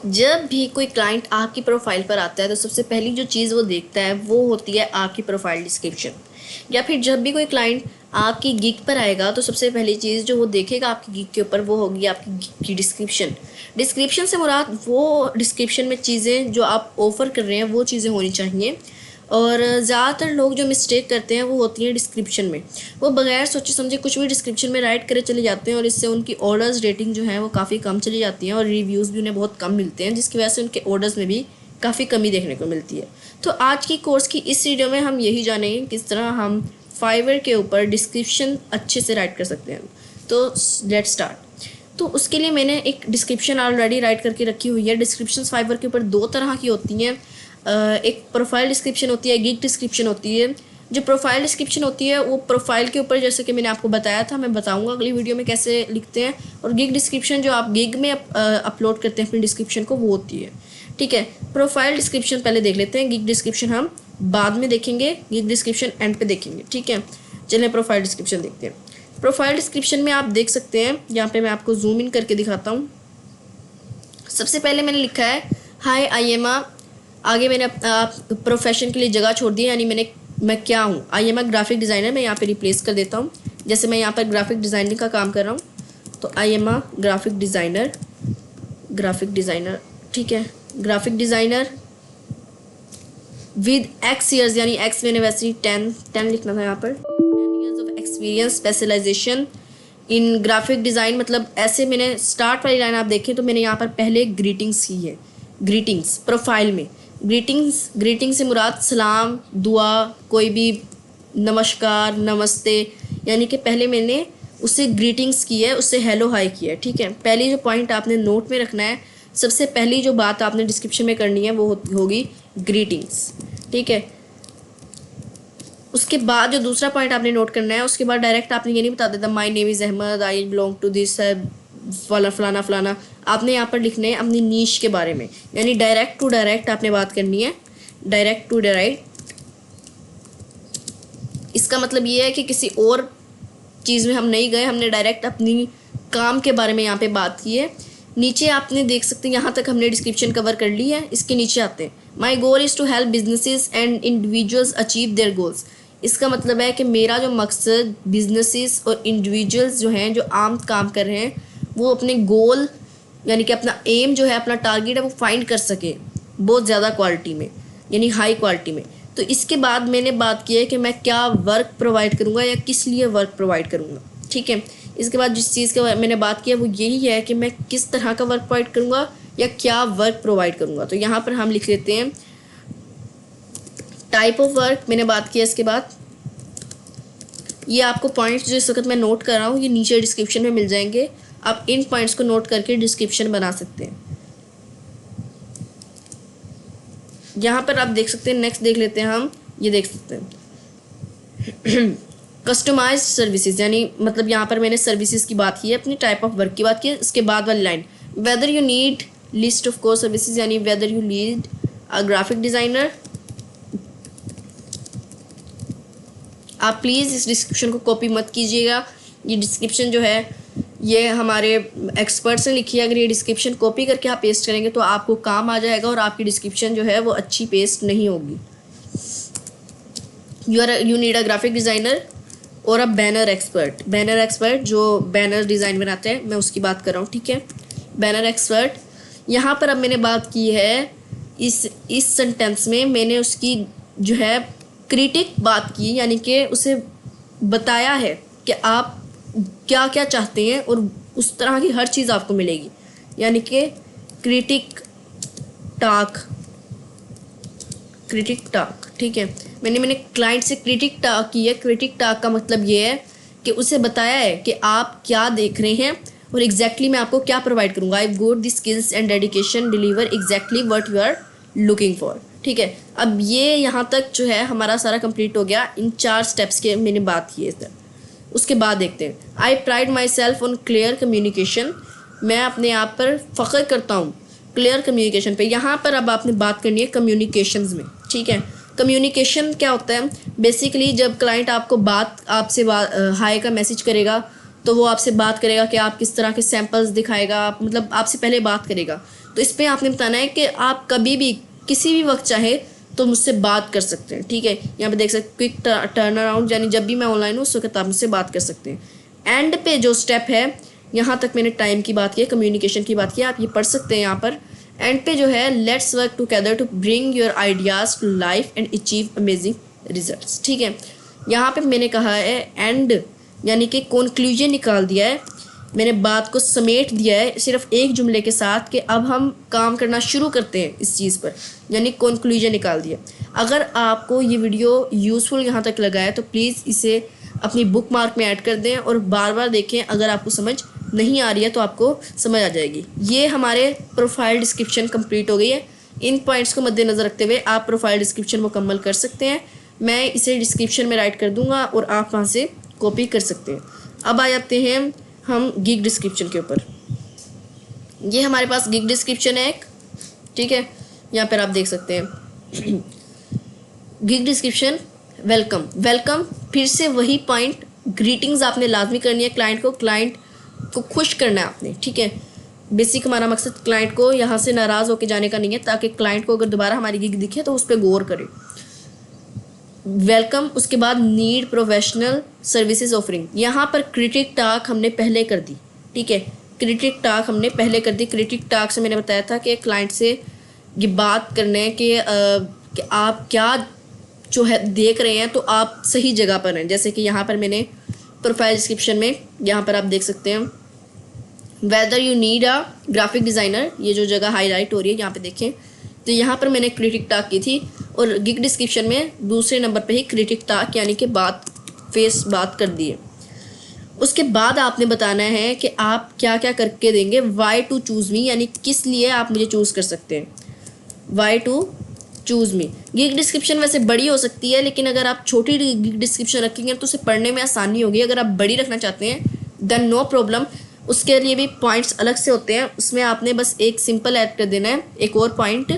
जब भी कोई क्लाइंट आपकी प्रोफाइल पर आता है तो सबसे पहली जो चीज़ वो देखता है वो होती है आपकी प्रोफाइल डिस्क्रिप्शन। या फिर जब भी कोई क्लाइंट आपकी गिग पर आएगा तो सबसे पहली चीज़ जो वो देखेगा आपकी गिग के ऊपर वो होगी आपकी गिग की डिस्क्रिप्शन। डिस्क्रिप्शन से मुराद वो डिस्क्रिप्शन में चीज़ें जो आप ऑफ़र कर रहे हैं वो चीज़ें होनी चाहिए। और ज़्यादातर लोग जो मिस्टेक करते हैं वो होती है डिस्क्रिप्शन में। वो बगैर सोचे समझे कुछ भी डिस्क्रिप्शन में राइट करे चले जाते हैं और इससे उनकी ऑर्डर्स रेटिंग जो है वो काफ़ी कम चली जाती है और रिव्यूज़ भी उन्हें बहुत कम मिलते हैं, जिसकी वजह से उनके ऑर्डर्स में भी काफ़ी कमी देखने को मिलती है। तो आज की कोर्स की इस वीडियो में हम यही जानेंगे किस तरह हम फाइवर के ऊपर डिस्क्रिप्शन अच्छे से राइट कर सकते हैं। तो लेट्स स्टार्ट। तो उसके लिए मैंने एक डिस्क्रिप्शन ऑलरेडी राइट करके रखी हुई है। डिस्क्रिप्शन फाइवर के ऊपर दो तरह की होती हैं। एक प्रोफाइल डिस्क्रिप्शन होती है, गिग डिस्क्रिप्शन होती है। जो प्रोफाइल डिस्क्रिप्शन होती है वो प्रोफाइल के ऊपर, जैसे कि मैंने आपको बताया था, मैं बताऊंगा अगली वीडियो में कैसे लिखते हैं। और गिग डिस्क्रिप्शन जो आप गिग में अपलोड करते हैं अपनी डिस्क्रिप्शन को, वो होती है। ठीक है, प्रोफाइल डिस्क्रिप्शन पहले देख लेते हैं, गिग डिस्क्रिप्शन हम बाद में देखेंगे, गिग डिस्क्रिप्शन एंड पे देखेंगे। ठीक है, चलिए प्रोफाइल डिस्क्रिप्शन देखते हैं। प्रोफाइल डिस्क्रिप्शन में आप देख सकते हैं, यहाँ पे मैं आपको जूम इन करके दिखाता हूँ। सबसे पहले मैंने लिखा है हाय आई एम आ, आगे मैंने प्रोफेशन के लिए जगह छोड़ दी है, यानी मैं क्या हूँ, I am a graphic designer. मैं यहाँ पे रिप्लेस कर देता हूँ, जैसे मैं यहाँ पर ग्राफिक डिज़ाइनिंग का काम कर रहा हूँ तो I am a graphic designer. ठीक है, graphic designer with X years, यानी एक्स मैंने वैसे ही 10 लिखना था यहाँ पर। 10 years of experience, specialization in graphic design. मतलब ऐसे मैंने स्टार्ट वाली लाइन आप देखें तो मैंने यहाँ पर पहले ग्रीटिंग्स की है। ग्रीटिंग्स प्रोफाइल में ग्रीटिंग से मुराद सलाम, दुआ, कोई भी नमस्कार, नमस्ते, यानी कि पहले मैंने उससे ग्रीटिंग्स की है, उससे हेलो हाय किया है। ठीक है, पहली जो पॉइंट आपने नोट में रखना है, सबसे पहली जो बात आपने डिस्क्रिप्शन में करनी है वो होगी ग्रीटिंग्स। ठीक है, उसके बाद जो दूसरा पॉइंट आपने नोट करना है, उसके बाद डायरेक्ट आपने ये नहीं बता देता my name is Ahmad, I belong to this फलाना फलाना। आपने यहाँ पर लिखने हैं अपनी नीश के बारे में, यानी डायरेक्ट टू डायरेक्ट आपने बात करनी है, डायरेक्ट टू डायरेक्ट। इसका मतलब ये है कि किसी और चीज़ में हम नहीं गए, हमने डायरेक्ट अपनी काम के बारे में यहाँ पे बात की है। नीचे आपने देख सकते हैं, यहाँ तक हमने डिस्क्रिप्शन कवर कर ली है। इसके नीचे आते हैं, my goal is to help businesses and individuals achieve their goals. इसका मतलब है कि मेरा जो मकसद बिजनेसेस और इंडिविजुअल्स जो हैं, जो आम काम कर रहे हैं, वो अपने गोल यानी कि अपना एम जो है, अपना टारगेट है, वो फाइंड कर सके बहुत ज़्यादा क्वालिटी में, यानी हाई क्वालिटी में। तो इसके बाद मैंने बात की है कि मैं क्या वर्क प्रोवाइड करूँगा या किस लिए वर्क प्रोवाइड करूँगा। ठीक है, इसके बाद जिस चीज़ का मैंने बात की है वो यही है कि मैं किस तरह का वर्क प्रोवाइड करूँगा या क्या वर्क प्रोवाइड करूँगा। तो यहाँ पर हम लिख लेते हैं टाइप ऑफ वर्क, मैंने बात की है। इसके बाद ये आपको पॉइंट्स जो इस वक्त मैं नोट कर रहा हूँ ये नीचे डिस्क्रिप्शन में मिल जाएंगे, आप इन पॉइंट्स को नोट करके डिस्क्रिप्शन बना सकते हैं। यहाँ पर आप देख सकते हैं, नेक्स्ट देख लेते हैं हम, ये देख सकते हैं कस्टमाइज्ड सर्विसेज, यानी मतलब यहाँ पर मैंने सर्विसेज की बात की है, अपनी टाइप ऑफ वर्क की बात की है। उसके बाद वाली line whether you need list of core services, यानी whether you need a graphic designer. आप प्लीज़ इस डिस्क्रिप्शन को कॉपी मत कीजिएगा, ये डिस्क्रिप्शन जो है ये हमारे एक्सपर्ट्स ने लिखी है। अगर ये डिस्क्रिप्शन कॉपी करके आप पेस्ट करेंगे तो आपको काम आ जाएगा और आपकी डिस्क्रिप्शन जो है वो अच्छी पेस्ट नहीं होगी। You need a graphic designer और अ बैनर एक्सपर्ट जो बैनर डिज़ाइन बनाते हैं, मैं उसकी बात कर रहा हूँ। ठीक है, बैनर एक्सपर्ट। यहाँ पर अब मैंने बात की है, इस सेंटेंस में मैंने उसकी जो है क्रिटिक बात की, यानी कि उसे बताया है कि आप क्या क्या चाहते हैं और उस तरह की हर चीज़ आपको मिलेगी, यानी कि क्रिटिक टाक। ठीक है, मैंने क्लाइंट से क्रिटिक टाक की है। क्रिटिक टाक का मतलब ये है कि उसे बताया है कि आप क्या देख रहे हैं और एग्जैक्टली मैं आपको क्या प्रोवाइड करूँगा। I got the skills and dedication deliver exactly what you are looking for. ठीक है, अब ये यहाँ तक जो है हमारा सारा कंप्लीट हो गया। इन 4 स्टेप्स के मैंने बात की है। उसके बाद देखते हैं, I pride myself on clear communication. मैं अपने आप पर फ़ख्र करता हूँ क्लियर कम्युनिकेशन पे। यहाँ पर अब आपने बात करनी है कम्युनिकेशंस में। ठीक है, कम्युनिकेशन क्या होता है? बेसिकली जब क्लाइंट आपसे हाय का मैसेज करेगा तो वो आपसे बात करेगा कि आप किस तरह के सैंपल्स दिखाएगा, मतलब आपसे पहले बात करेगा। तो इस पर आपने बताना है कि आप कभी भी किसी भी वक्त चाहे तो मुझसे बात कर सकते हैं, ठीक है। यहाँ पे देख सकते क्विक टर्न अराउंड, यानी जब भी मैं ऑनलाइन हूँ उस वक्त आप मुझसे बात कर सकते हैं। एंड पे जो स्टेप है, यहाँ तक मैंने टाइम की बात की है, कम्युनिकेशन की बात की है, आप ये पढ़ सकते हैं यहाँ पर। एंड पे जो है let's work together to bring your ideas to life and achieve amazing results, ठीक है। यहाँ पे मैंने कहा है एंड, यानी कि कंक्लूजन निकाल दिया है, मैंने बात को समेट दिया है सिर्फ एक जुमले के साथ कि अब हम काम करना शुरू करते हैं इस चीज़ पर, यानी कंक्लूजन निकाल दिया। अगर आपको ये वीडियो यूज़फुल यहाँ तक लगा है तो प्लीज़ इसे अपनी बुक मार्क में ऐड कर दें और बार बार देखें। अगर आपको समझ नहीं आ रही है तो आपको समझ आ जाएगी। ये हमारे प्रोफाइल डिस्क्रिप्शन कंप्लीट हो गई है। इन पॉइंट्स को मद्देनज़र रखते हुए आप प्रोफाइल डिस्क्रिप्शन मुकम्मल कर सकते हैं। मैं इसे डिस्क्रिप्शन में राइट कर दूँगा और आप वहाँ से कॉपी कर सकते हैं। अब आ जाते हैं हम गिग डिस्क्रिप्शन के ऊपर। ये हमारे पास गिग डिस्क्रिप्शन है एक, ठीक है, यहाँ पर आप देख सकते हैं गिग डिस्क्रिप्शन। वेलकम, वेलकम फिर से वही पॉइंट, ग्रीटिंग्स आपने लाजमी करनी है क्लाइंट को खुश करना है आपने, ठीक है। बेसिक हमारा मकसद क्लाइंट को यहाँ से नाराज़ होकर जाने का नहीं है, ताकि क्लाइंट को अगर दोबारा हमारी गिग दिखे तो उस पर गौर करे। वेलकम, उसके बाद नीड प्रोफेशनल सर्विसेज ऑफरिंग, यहाँ पर क्रिटिक टाक हमने पहले कर दी, ठीक है। क्रिटिक टाक हमने पहले कर दी। क्रिटिक टाक से मैंने बताया था कि क्लाइंट से ये बात करने कि आप क्या जो है देख रहे हैं तो आप सही जगह पर हैं। जैसे कि यहाँ पर मैंने प्रोफाइल डिस्क्रिप्शन में यहाँ पर आप देख सकते हैं weather you need a graphic designer, ये जो जगह हाईलाइट हो रही है यहाँ पे देखें, तो यहाँ पर मैंने क्रिटिक टाक की थी। और गिग डिस्क्रिप्शन में दूसरे नंबर पे ही क्रिटिक टाक यानी कि बात कर दी है। उसके बाद आपने बताना है कि आप क्या क्या करके देंगे। वाई टू चूज़ मी, यानी किस लिए आप मुझे चूज़ कर सकते हैं। Why to choose me. Gig description वैसे बड़ी हो सकती है, लेकिन अगर आप छोटी गिग डिस्क्रिप्शन रखेंगे तो उसे पढ़ने में आसानी होगी। अगर आप बड़ी रखना चाहते हैं देन नो प्रॉब्लम, उसके लिए भी पॉइंट्स अलग से होते हैं, उसमें आपने बस एक सिंपल ऐड कर देना है, एक और पॉइंट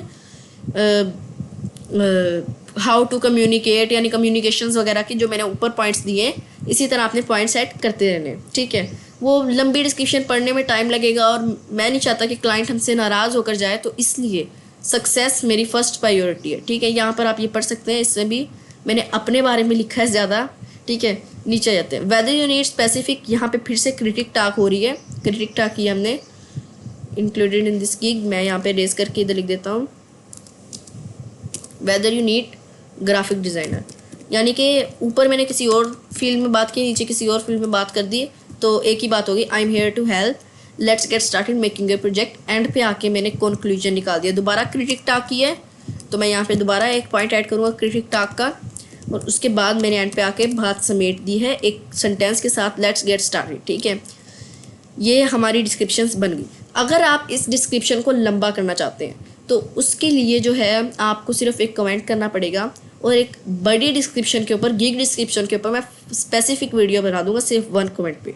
हाउ टू कम्युनिकेट, यानी कम्युनिकेशंस वगैरह की जो मैंने ऊपर पॉइंट्स दिए हैं, इसी तरह आपने पॉइंट्स ऐड करते रहने हैं, ठीक है। वो लंबी डिस्क्रिप्शन पढ़ने में टाइम लगेगा और मैं नहीं चाहता कि क्लाइंट हमसे नाराज़ होकर जाए, तो इसलिए सक्सेस मेरी फ़र्स्ट प्रायोरिटी है, ठीक है। यहाँ पर आप ये पढ़ सकते हैं, इसमें भी मैंने अपने बारे में लिखा है ज़्यादा, ठीक है। नीचे जाते हैं वेदर यू नीड स्पेसिफिक, यहाँ पे फिर से क्रिटिक टाक हो रही है। क्रिटिक टाक की हमने इंक्लूडेड इन दिस गिग, मैं यहाँ पे रेस करके इधर लिख देता हूँ weather you need graphic designer, यानी कि ऊपर मैंने किसी और फील्ड में बात की, नीचे किसी और फील्ड में बात कर दी, तो एक ही बात होगी। I am here to help, let's get started making a project. End पे आके मैंने कंक्लूजन निकाल दिया। दोबारा क्रिटिक टाक की है तो मैं यहाँ पे दोबारा एक पॉइंट ऐड करूँगा क्रिटिक टाक का, और उसके बाद मैंने एंड पे आके बात समेट दी है एक सेंटेंस के साथ, लेट्स गेट स्टार्टेड, ठीक है। ये हमारी डिस्क्रिप्शंस बन गई। अगर आप इस डिस्क्रिप्शन को लंबा करना चाहते हैं तो उसके लिए जो है आपको सिर्फ एक कमेंट करना पड़ेगा, और एक बड़ी डिस्क्रिप्शन के ऊपर, गिग डिस्क्रिप्शन के ऊपर मैं स्पेसिफिक वीडियो बना दूंगा सिर्फ 1 कमेंट पे।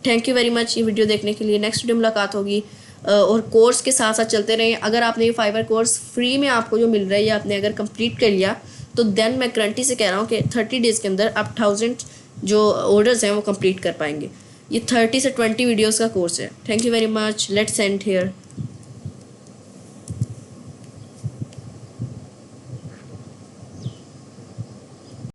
थैंक यू वेरी मच ये वीडियो देखने के लिए। नेक्स्ट वीडियो मुलाकात होगी, और कोर्स के साथ साथ चलते रहें। अगर आपने ये फाइवर कोर्स फ्री में आपको जो मिल रहा है, या आपने अगर कंप्लीट कर लिया, तो देन मैं गारंटी से कह रहा हूँ कि 30 डेज़ के अंदर आप 1000 जो ऑर्डर्स हैं वो कंप्लीट कर पाएंगे। ये 30 से 20 वीडियोज़ का कोर्स है। Thank you very much, let's end here.